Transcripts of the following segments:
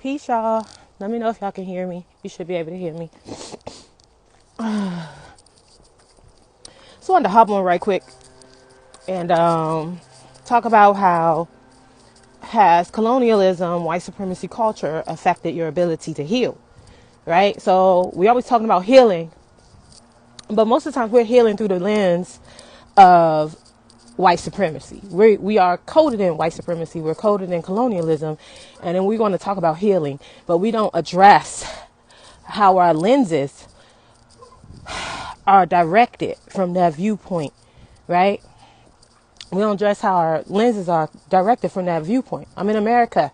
Peace, y'all. Let me know if y'all can hear me. You should be able to hear me. So I wanted to hop on right quick and talk about how has colonialism, white supremacy culture affected your ability to heal, right? So we always talking about healing, but most of the time we're healing through the lens of white supremacy. We are coded in white supremacy. We're coded in colonialism. And then we're going to talk about healing, but we don't address how our lenses are directed from that viewpoint, right? We don't address how our lenses are directed from that viewpoint. I'm in America.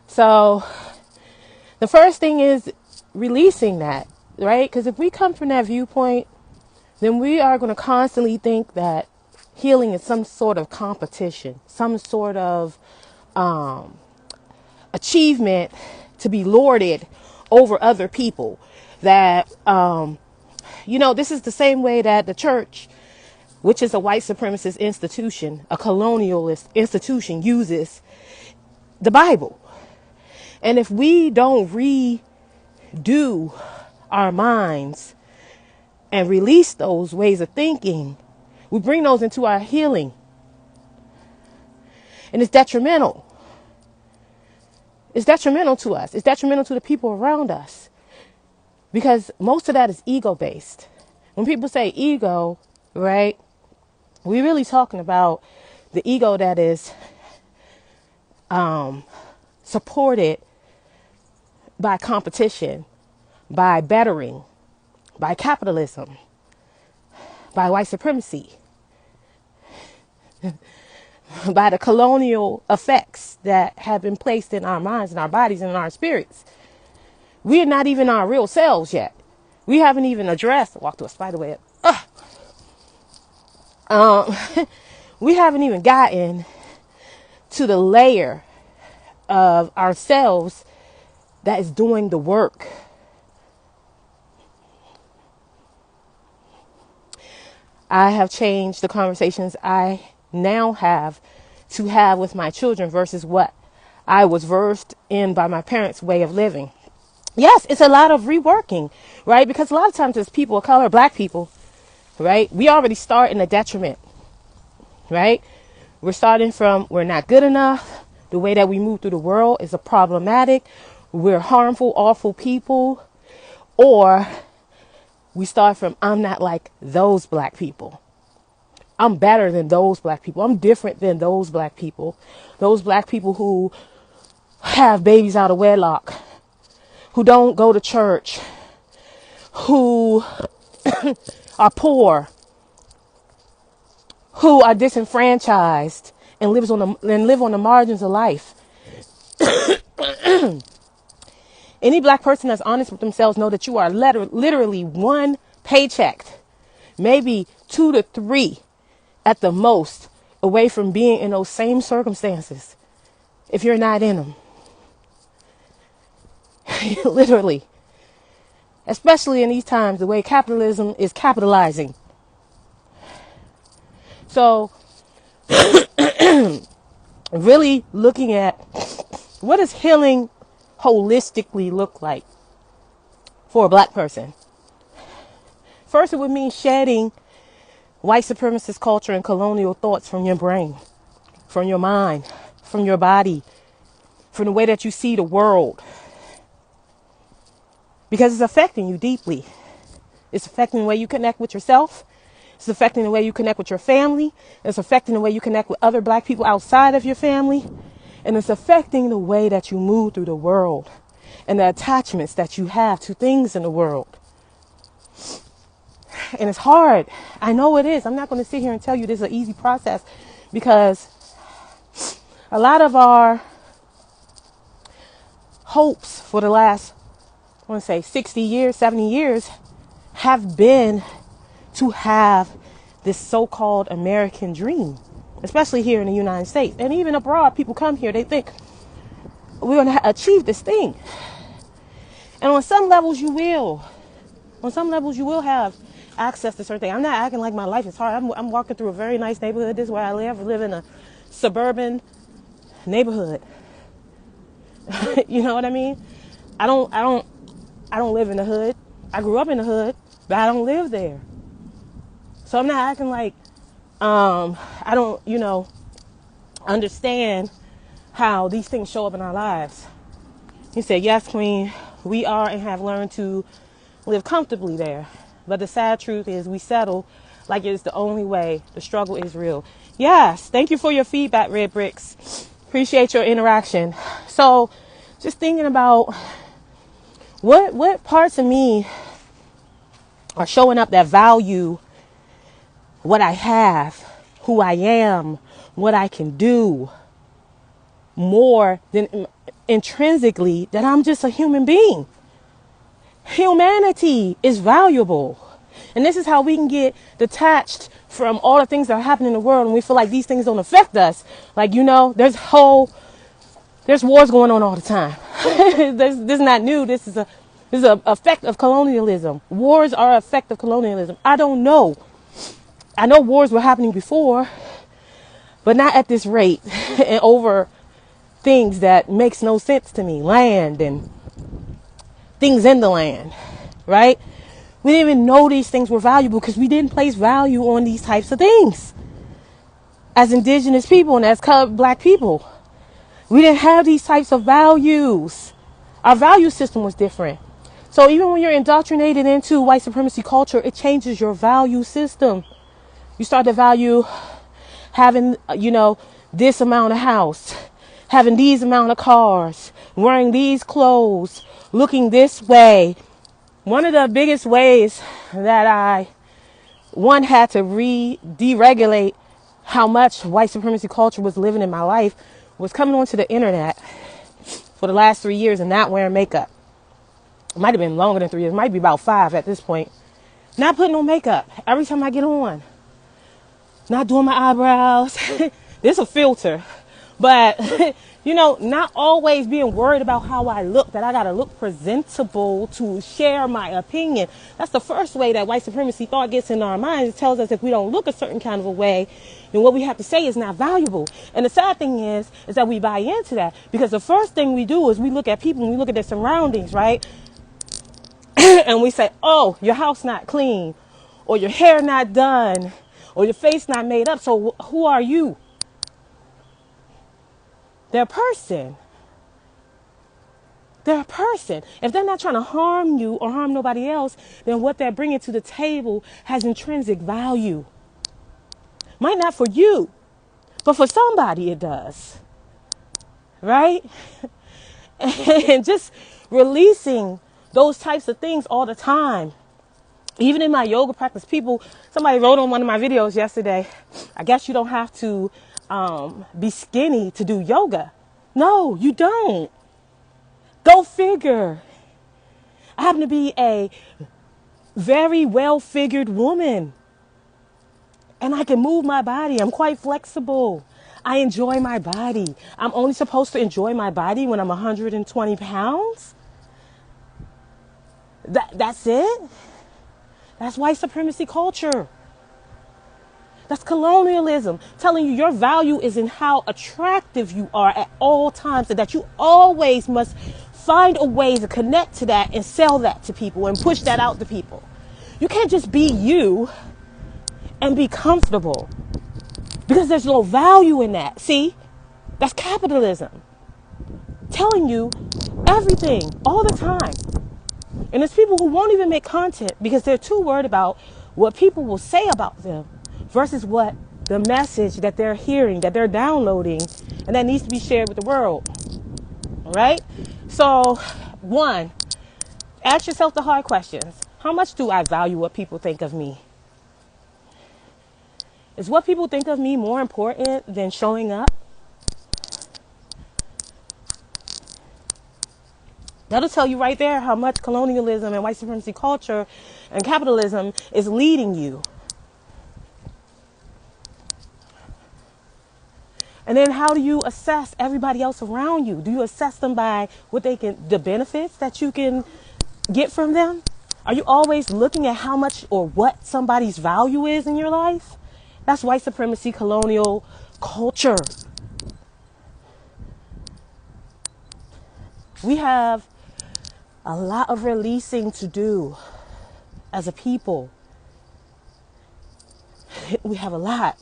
So the first thing is releasing that, right? Because if we come from that viewpoint, then we are going to constantly think that healing is some sort of competition, some sort of achievement to be lorded over other people. That, this is the same way that the church, which is a white supremacist institution, a colonialist institution, uses the Bible. And if we don't redo our minds and release those ways of thinking, we bring those into our healing. And it's detrimental. It's detrimental to us. It's detrimental to the people around us. Because most of that is ego-based. When people say ego, right, we're really talking about the ego that is supported by competition, by bettering, by capitalism, by white supremacy, by the colonial effects that have been placed in our minds and our bodies and in our spirits. We are not even our real selves yet. We haven't even addressed, walk through a spider web. We haven't even gotten to the layer of ourselves that is doing the work. I have changed the conversations I now have to have with my children versus what I was versed in by my parents' way of living. Yes, it's a lot of reworking, right? Because a lot of times as people of color, black people, right, we already start in a detriment, right? We're starting from we're not good enough. The way that we move through the world is a problematic. We're harmful, awful people. Or we start from I'm not like those black people. I'm better than those black people. I'm different than those black people. Those black people who have babies out of wedlock, who don't go to church, who are poor, who are disenfranchised and live on the margins of life. Any black person that's honest with themselves know that you are literally one paycheck, maybe 2 to 3 at the most, away from being in those same circumstances if you're not in them. Literally. Especially in these times, the way capitalism is capitalizing. So, really looking at what does healing holistically look like for a black person. First, it would mean shedding white supremacist culture and colonial thoughts from your brain, from your mind, from your body, from the way that you see the world. Because it's affecting you deeply. It's affecting the way you connect with yourself. It's affecting the way you connect with your family. It's affecting the way you connect with other black people outside of your family. And it's affecting the way that you move through the world and the attachments that you have to things in the world. And it's hard. I know it is. I'm not going to sit here and tell you this is an easy process, because a lot of our hopes for the last, 60 years, 70 years have been to have this so-called American dream, especially here in the United States. And even abroad, people come here, they think we're going to achieve this thing. And on some levels you will. On some levels you will have access to certain things. I'm not acting like my life is hard. I'm walking through a very nice neighborhood. This is where I live. I live in a suburban neighborhood. You know what I mean? I don't live in the hood. I grew up in the hood, but I don't live there. So I'm not acting like I don't, understand how these things show up in our lives. He said, yes, Queen, we are and have learned to live comfortably there. But the sad truth is we settle like it's the only way. The struggle is real. Yes, thank you for your feedback, Red Bricks. Appreciate your interaction. So just thinking about what parts of me are showing up that value what I have, who I am, what I can do, more than intrinsically that I'm just a human being. Humanity is valuable. And this is how we can get detached from all the things that are happening in the world and we feel like these things don't affect us. Like, there's wars going on all the time. This is not new. This is a effect of colonialism. Wars are an effect of colonialism. I don't know. I know wars were happening before, but not at this rate and over things that makes no sense to me. Land and things in the land, right? We didn't even know these things were valuable because we didn't place value on these types of things. As indigenous people and as colored black people, we didn't have these types of values. Our value system was different. So even when you're indoctrinated into white supremacy culture, it changes your value system. You start to value having, this amount of house, having these amount of cars, wearing these clothes, looking this way. One of the biggest ways that I had to deregulate how much white supremacy culture was living in my life was coming onto the internet for the last 3 years and not wearing makeup. It might have been longer than 3 years. It might be about 5 at this point. Not putting on makeup every time I get on. Not doing my eyebrows. There's a filter. But, not always being worried about how I look, that I got to look presentable to share my opinion. That's the first way that white supremacy thought gets in our minds. It tells us if we don't look a certain kind of a way, then what we have to say is not valuable. And the sad thing is that we buy into that because the first thing we do is we look at people and we look at their surroundings, right? And we say, oh, your house not clean or your hair not done or your face not made up. So who are you? They're a person. They're a person. If they're not trying to harm you or harm nobody else, then what they're bringing to the table has intrinsic value. Might not for you, but for somebody it does. Right? And just releasing those types of things all the time. Even in my yoga practice, somebody wrote on one of my videos yesterday, I guess you don't have to be skinny to do yoga. No, you don't. Go figure. I happen to be a very well-figured woman. And I can move my body. I'm quite flexible. I enjoy my body. I'm only supposed to enjoy my body when I'm 120 pounds. That's it. That's white supremacy culture. That's colonialism, telling you your value is in how attractive you are at all times and that you always must find a way to connect to that and sell that to people and push that out to people. You can't just be you and be comfortable because there's no value in that. See, that's capitalism telling you everything all the time. And there's people who won't even make content because they're too worried about what people will say about them versus what the message that they're hearing, that they're downloading, and that needs to be shared with the world. All right? So, 1, ask yourself the hard questions. How much do I value what people think of me? Is what people think of me more important than showing up? That'll tell you right there how much colonialism and white supremacy culture and capitalism is leading you. And then how do you assess everybody else around you? Do you assess them by the benefits that you can get from them? Are you always looking at how much or what somebody's value is in your life? That's white supremacy colonial culture. We have a lot of releasing to do as a people. We have a lot.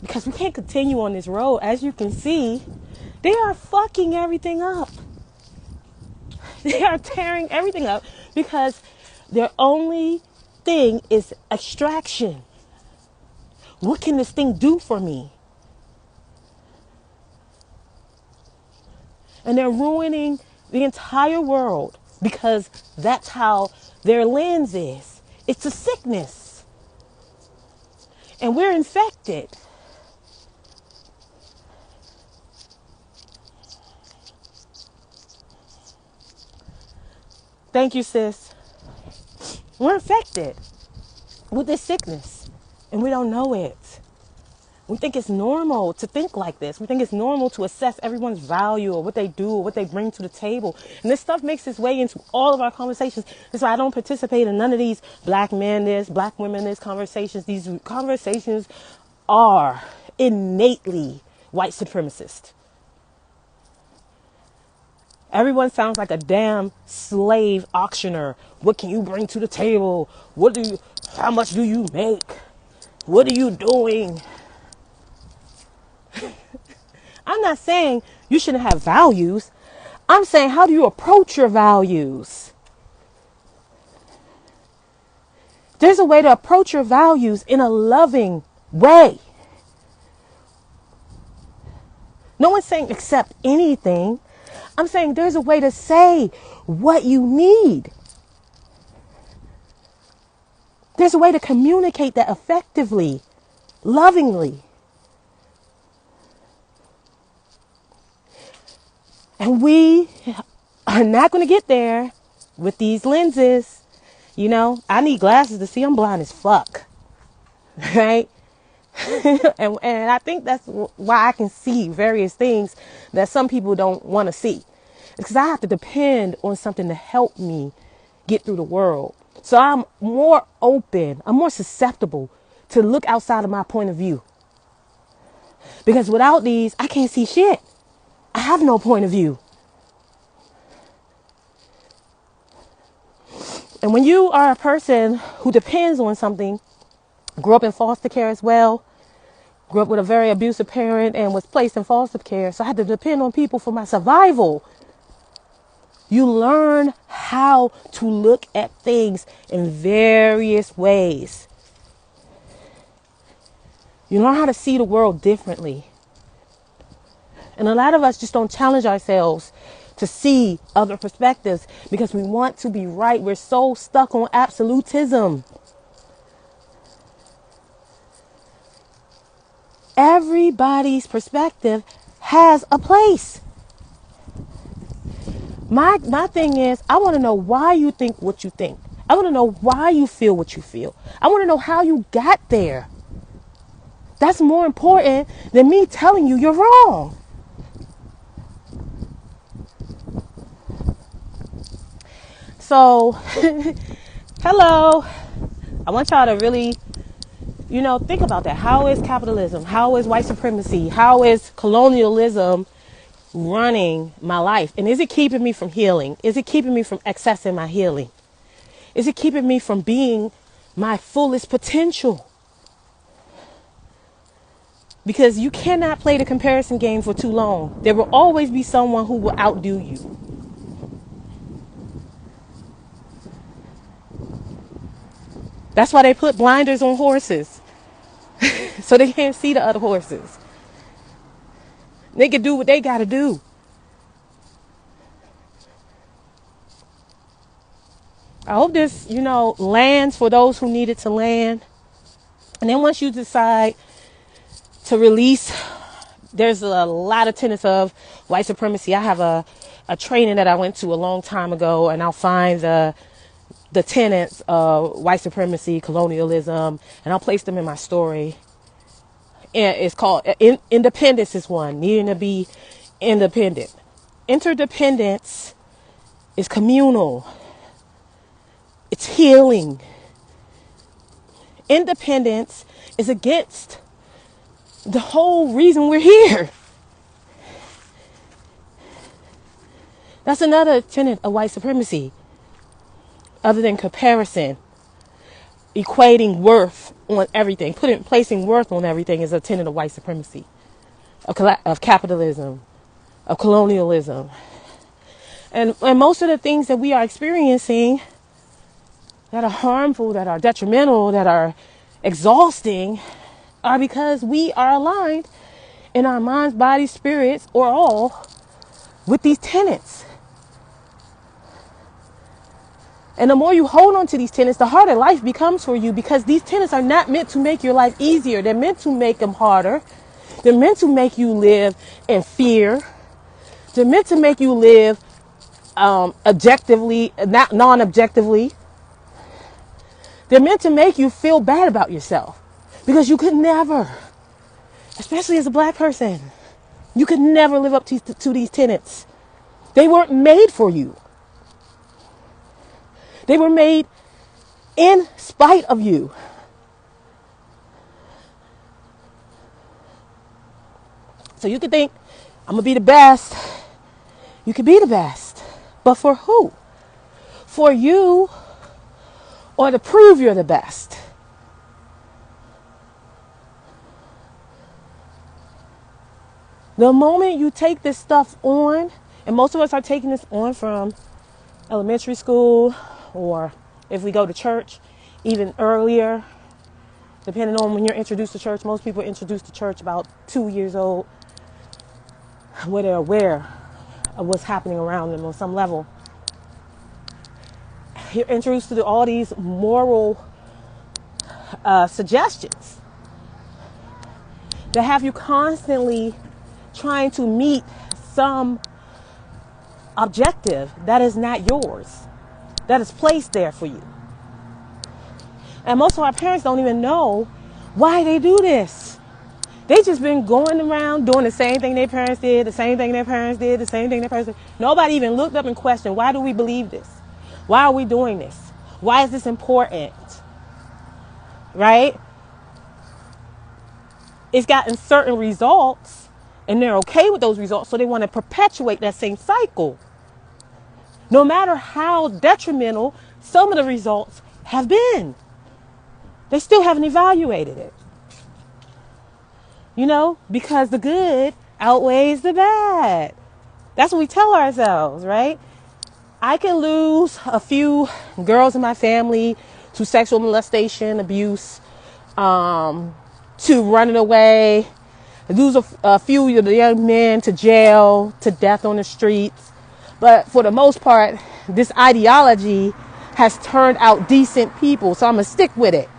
Because we can't continue on this road. As you can see, they are fucking everything up. They are tearing everything up because their only thing is extraction. What can this thing do for me? And they're ruining the entire world because that's how their lens is. It's a sickness. And we're infected. Thank you, sis. We're infected with this sickness and we don't know it. We think it's normal to think like this. We think it's normal to assess everyone's value or what they do or what they bring to the table. And this stuff makes its way into all of our conversations. That's why I don't participate in none of these black men this, black women this conversations. These conversations are innately white supremacist. Everyone sounds like a damn slave auctioneer. What can you bring to the table? How much do you make? What are you doing? I'm not saying you shouldn't have values. I'm saying, how do you approach your values? There's a way to approach your values in a loving way. No one's saying accept anything. I'm saying there's a way to say what you need. There's a way to communicate that effectively, lovingly. And we are not going to get there with these lenses. You know, I need glasses to see. I'm blind as fuck. Right? and I think that's why I can see various things that some people don't want to see. It's because I have to depend on something to help me get through the world. So I'm more open. I'm more susceptible to look outside of my point of view. Because without these, I can't see shit. I have no point of view. And when you are a person who depends on something, grew up in foster care as well, grew up with a very abusive parent and was placed in foster care, so I had to depend on people for my survival. You learn how to look at things in various ways. You learn how to see the world differently. And a lot of us just don't challenge ourselves to see other perspectives because we want to be right. We're so stuck on absolutism. Everybody's perspective has a place. My thing is, I want to know why you think what you think. I want to know why you feel what you feel. I want to know how you got there. That's more important than me telling you you're wrong. So, hello. I want y'all to really, think about that. How is capitalism? How is white supremacy? How is colonialism running my life? And is it keeping me from healing? Is it keeping me from accessing my healing? Is it keeping me from being my fullest potential? Because you cannot play the comparison game for too long. There will always be someone who will outdo you. That's why they put blinders on horses. So they can't see the other horses. They can do what they got to do. I hope this, lands for those who need it to land. And then once you decide to release, there's a lot of tenets of white supremacy. I have a training that I went to a long time ago, and I'll find the tenets of white supremacy, colonialism, and I'll place them in my story. And it's called independence is one, needing to be independent. Interdependence is communal. It's healing. Independence is against the whole reason we're here. That's another tenet of white supremacy, other than comparison. Equating worth on everything, placing worth on everything is a tenet of white supremacy, of capitalism, of colonialism. And most of the things that we are experiencing that are harmful, that are detrimental, that are exhausting, are because we are aligned in our minds, bodies, spirits, or all with these tenets. And the more you hold on to these tenets, the harder life becomes for you, because these tenets are not meant to make your life easier. They're meant to make them harder. They're meant to make you live in fear. They're meant to make you live objectively, not non-objectively. They're meant to make you feel bad about yourself, because you could never, especially as a black person, you could never live up to these tenets. They weren't made for you. They were made in spite of you. So you could think, I'm going to be the best. You could be the best. But for who? For you, or to prove you're the best? The moment you take this stuff on, and most of us are taking this on from elementary school, or if we go to church, even earlier, depending on when you're introduced to church. Most people are introduced to church about 2 years old, where they're aware of what's happening around them on some level. You're introduced to all these moral suggestions that have you constantly trying to meet some objective that is not yours, that is placed there for you. And most of our parents don't even know why they do this. They just been going around doing the same thing their parents did, the same thing their parents did, the same thing their parents did. Nobody even looked up and questioned, why do we believe this? Why are we doing this? Why is this important? Right? It's gotten certain results, and they're okay with those results, so they want to perpetuate that same cycle. No matter how detrimental some of the results have been, they still haven't evaluated it. You know, because the good outweighs the bad. That's what we tell ourselves, right? I can lose a few girls in my family to sexual molestation, abuse, to running away, lose a few of the young men to jail, to death on the streets. But for the most part, this ideology has turned out decent people, so I'm going to stick with it.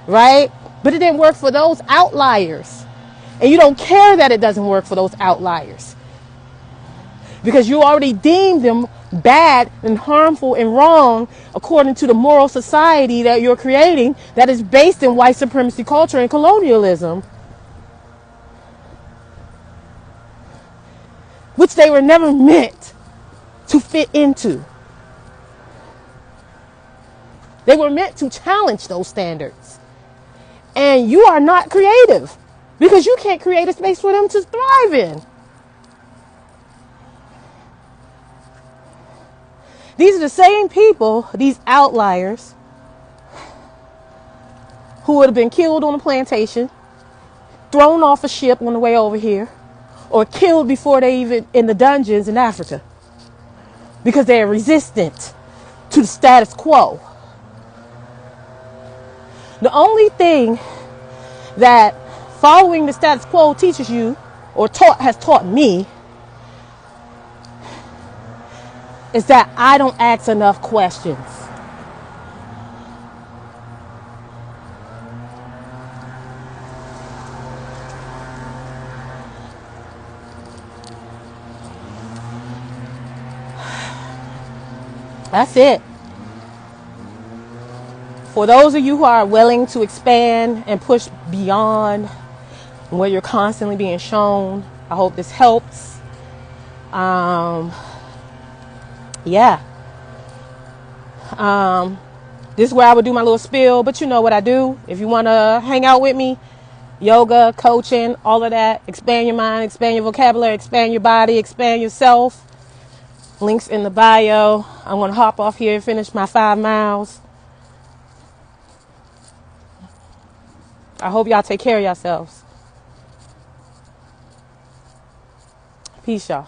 Right? But it didn't work for those outliers. And you don't care that it doesn't work for those outliers, because you already deemed them bad and harmful and wrong according to the moral society that you're creating, that is based in white supremacy culture and colonialism, which they were never meant to fit into. They were meant to challenge those standards. And you are not creative, because you can't create a space for them to thrive in. These are the same people, these outliers, who would have been killed on a plantation, thrown off a ship on the way over here, or killed before they even in the dungeons in Africa, because they are resistant to the status quo. The only thing that following the status quo teaches you, or has taught me, is that I don't ask enough questions. That's it. For those of you who are willing to expand and push beyond what you're constantly being shown, I hope this helps. Yeah. This is where I would do my little spiel, but you know what I do. If you want to hang out with me, yoga, coaching, all of that. Expand your mind, expand your vocabulary, expand your body, expand yourself. Links in the bio. I'm going to hop off here and finish my 5 miles. I hope y'all take care of yourselves. Peace, y'all.